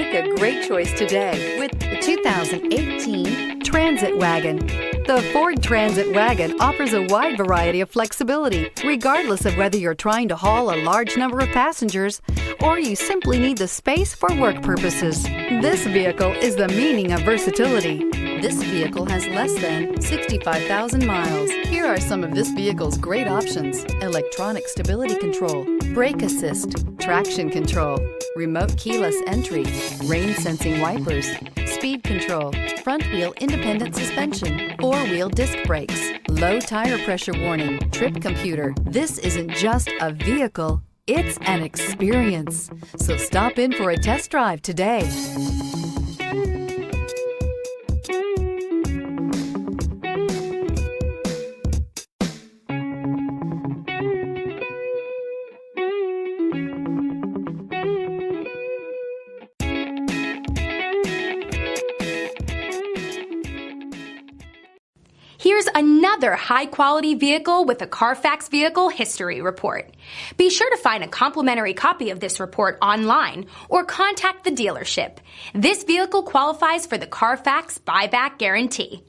Make a great choice today with the 2018 Transit Wagon. The Ford Transit Wagon offers a wide variety of flexibility, regardless of whether you're trying to haul a large number of passengers or you simply need the space for work purposes. This vehicle is the meaning of versatility. This vehicle has less than 65,000 miles. Here are some of this vehicle's great options: electronic stability control, brake assist, traction control, remote keyless entry, rain sensing wipers, speed control, front wheel independent suspension, four-wheel disc brakes, low tire pressure warning, trip computer. This isn't just a vehicle, it's an experience. So stop in for a test drive today. Here's another high-quality vehicle with a Carfax Vehicle History Report. Be sure to find a complimentary copy of this report online or contact the dealership. This vehicle qualifies for the Carfax Buyback Guarantee.